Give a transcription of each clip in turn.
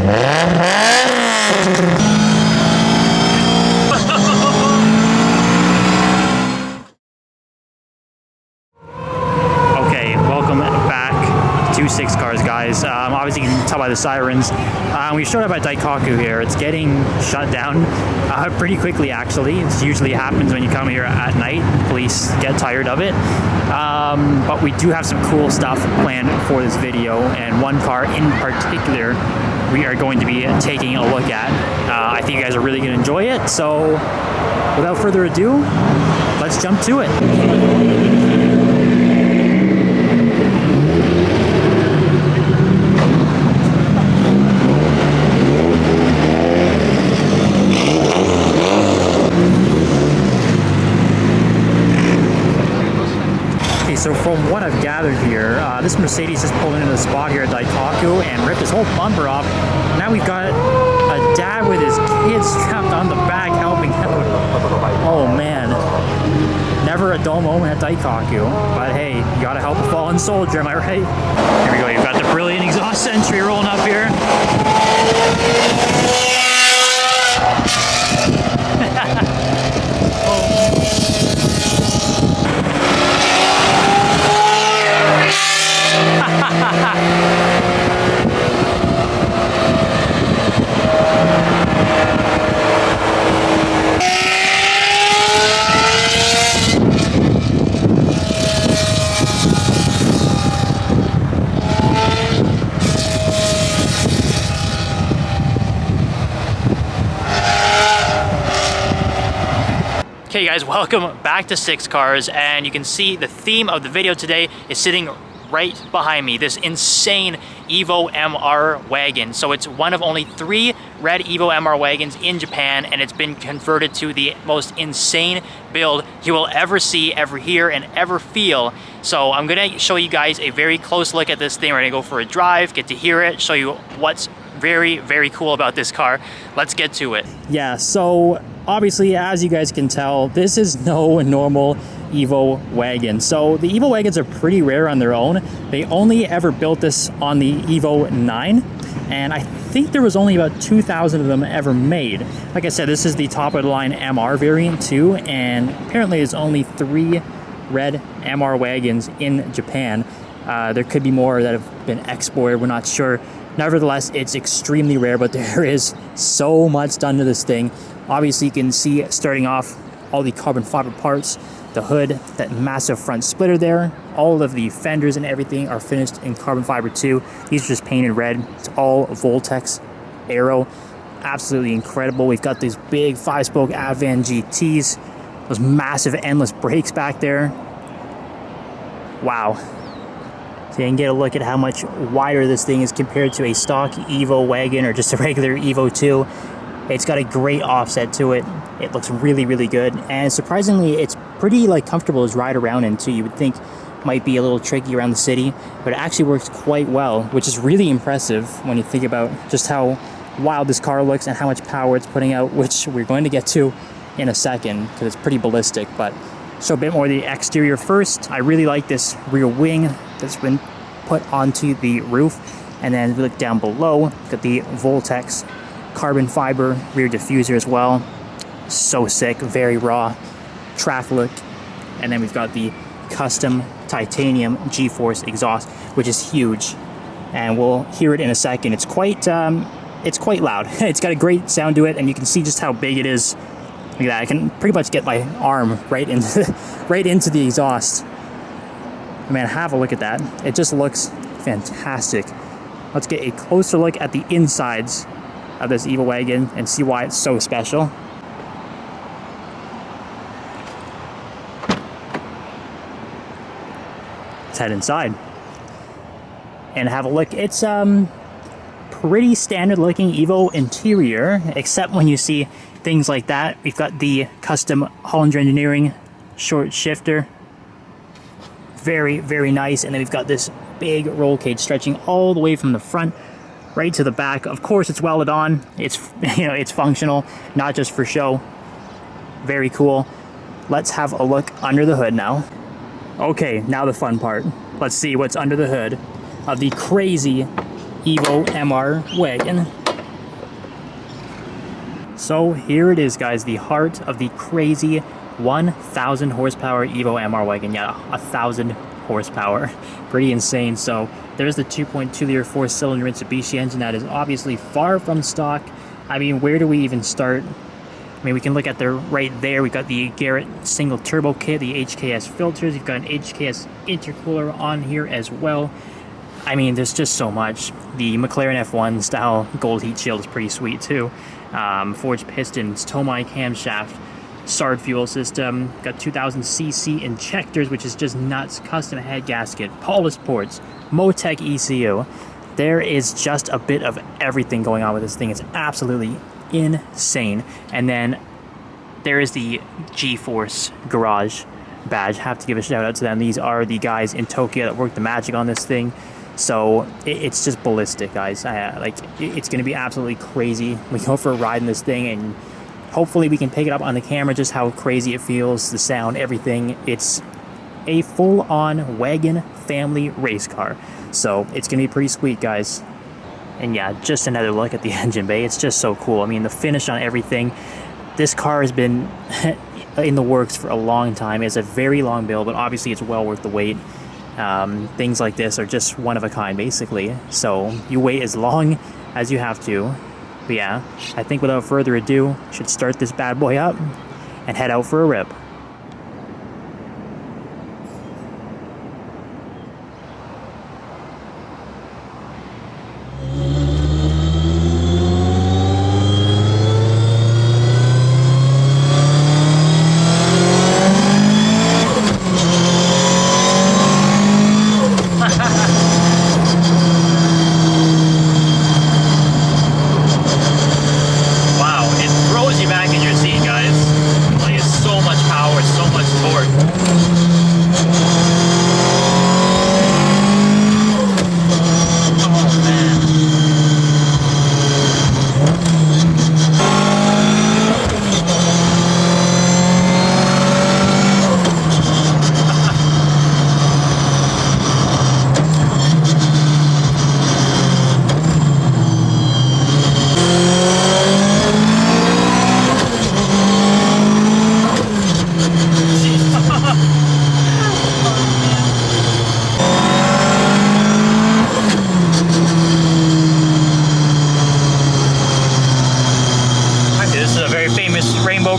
Okay, welcome back to Six Cars, guys. Obviously, you can tell by the sirens. We showed up at Daikaku here. It's getting shut down pretty quickly, actually. It usually happens when you come here at night. Police get tired of it. But we do have some cool stuff planned for this video, and one car in particular we are going to be taking a look at. I think you guys are really going to enjoy it. So, without further ado, let's jump to it. So from what I've gathered here, this Mercedes just pulled into the spot here at Daikaku and ripped his whole bumper off. Now we've got a dad with his kids strapped on the back helping out. Oh man, never a dull moment at Daikaku. But hey, you gotta help a fallen soldier, am I right? Here we go, you've got the brilliant exhaust entry rolling up here. Okay guys, welcome back to Six Cars, and you can see the theme of the video today is sitting right behind me, this insane EVO MR wagon. So it's one of only 3 red EVO MR wagons in Japan, and it's been converted to the most insane build you will ever see, ever hear, and ever feel. So I'm gonna show you guys a very close look at this thing. We're gonna go for a drive, get to hear it, show you what's very, very cool about this car. Let's get to it. Yeah, so obviously, as you guys can tell, this is no normal EVO wagon. So the EVO wagons are pretty rare on their own. They only ever built this on the EVO 9, and I think there was only about 2,000 of them ever made. Like I said, this is the top of the line MR variant too, and apparently there's only 3 red MR wagons in Japan. There could be more that have been exported, we're not sure. Nevertheless, it's extremely rare, but there is so much done to this thing. Obviously, you can see starting off all the carbon fiber parts, the hood, that massive front splitter there. All of the fenders and everything are finished in carbon fiber too. These are just painted red. It's all Voltex aero. Absolutely incredible. We've got these big 5-spoke Advan GTs, those massive endless brakes back there. Wow. So you can get a look at how much wider this thing is compared to a stock EVO wagon or just a regular EVO 2. It's got a great offset to it. It looks really, really good. And surprisingly, it's pretty comomfortable to ride around into. You would think might be a little tricky around the city, but it actually works quite well, which is really impressive when you think about just how wild this car looks and how much power it's putting out, which we're going to get to in a second because it's pretty ballistic. But so a bit more of the exterior first. I really like this rear wing that's been put onto the roof. And then if we look down below, got the Voltex carbon fiber rear diffuser as well. So sick, very raw track look. And then we've got the custom titanium G-force exhaust, which is huge. And we'll hear it in a second. It's quite loud. It's got a great sound to it, and you can see just how big it is. Look at that. I can pretty much get my arm right into the exhaust. Man, have a look at that. It just looks fantastic. Let's get a closer look at the insides of this EVO wagon and see why it's so special. Let's head inside and have a look. It's pretty standard looking EVO interior, except when you see things like that. We've got the custom Hollinger Engineering short shifter. Very, very nice. And then we've got this big roll cage stretching all the way from the front right to the back. Of course, it's welded on. It's, it's functional, not just for show. Very cool. Let's have a look under the hood now. Okay, now the fun part. Let's see what's under the hood of the crazy EVO MR wagon. So here it is, guys, the heart of the crazy 1,000 horsepower EVO MR wagon. Yeah, 1,000 horsepower. Pretty insane. So there's the 2.2 liter 4-cylinder Mitsubishi engine that is obviously far from stock. I mean, where do we even start? I mean, we can look at the right there. We've got the Garrett single turbo kit, the HKS filters. You've got an HKS intercooler on here as well. I mean, there's just so much. The McLaren F1 style gold heat shield is pretty sweet too. Forged pistons, Tomei camshaft, SARD fuel system. Got 2000cc injectors, which is just nuts. Custom head gasket, polished ports, Motec ECU. There is just a bit of everything going on with this thing. It's absolutely insane. And then there is the G-Force Garage badge. Have to give a shout out to them. These are the guys in Tokyo that worked the magic on this thing. So it's just ballistic, guys. It's going to be absolutely crazy. We go for a ride in this thing, and hopefully we can pick it up on the camera, just how crazy it feels, the sound, everything. It's a full-on wagon family race car. So it's going to be pretty sweet, guys. And yeah, just another look at the engine bay. It's just so cool. I mean, the finish on everything. This car has been in the works for a long time. It's a very long build, but obviously it's well worth the wait. Things like this are just one of a kind, basically. So you wait as long as you have to. But yeah, I think without further ado, should start this bad boy up and head out for a rip.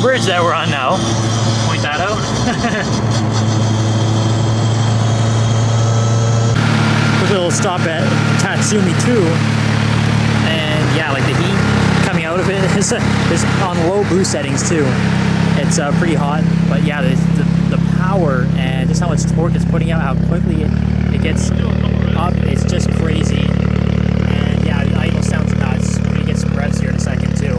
Bridge that we're on now. Point that out. Quick little stop at Tatsumi too, and yeah, like the heat coming out of it is on low boost settings too. It's pretty hot, but yeah, the power and just how much torque it's putting out, how quickly it gets up, it's just crazy. And yeah, the idle sounds nuts. We're gonna get some revs here in a second too.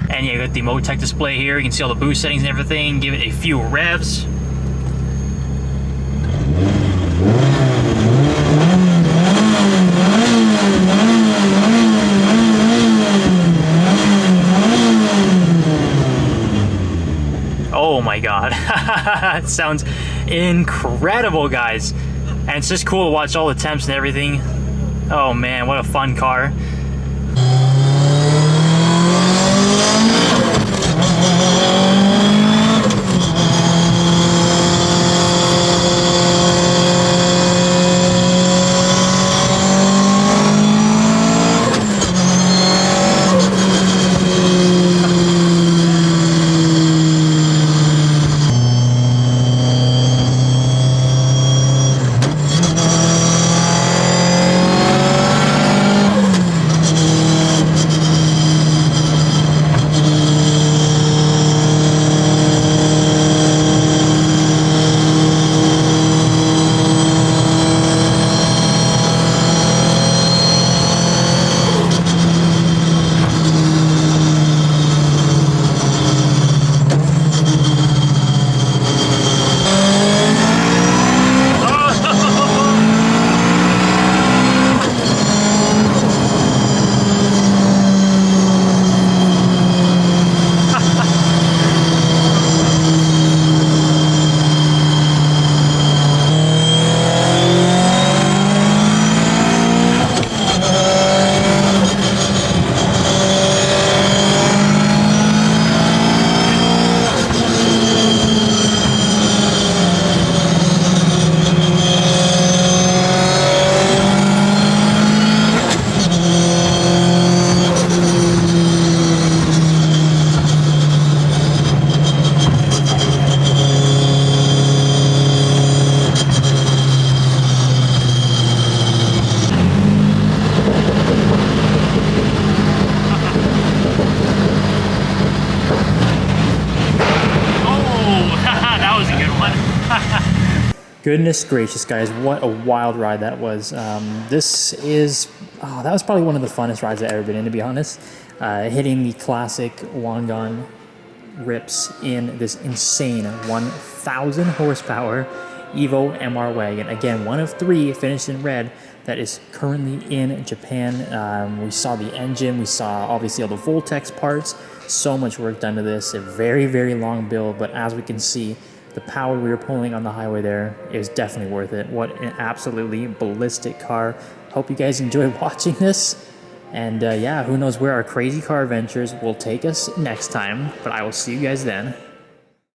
And you got the Motec display here. You can see all the boost settings and everything. Give it a few revs. Oh my god. It sounds incredible, guys. And it's just cool to watch all the temps and everything. Oh man, what a fun car. Goodness gracious, guys, what a wild ride that was. That was probably one of the funnest rides I've ever been in, to be honest. Hitting the classic Wangan rips in this insane 1,000 horsepower EVO MR wagon. Again, one of 3 finished in red that is currently in Japan. We saw the engine, we saw obviously all the Voltex parts, so much work done to this. A very, very long build, but as we can see, the power we were pulling on the highway there is definitely worth it. What an absolutely ballistic car. Hope you guys enjoyed watching this. And yeah, who knows where our crazy car adventures will take us next time, but I will see you guys then.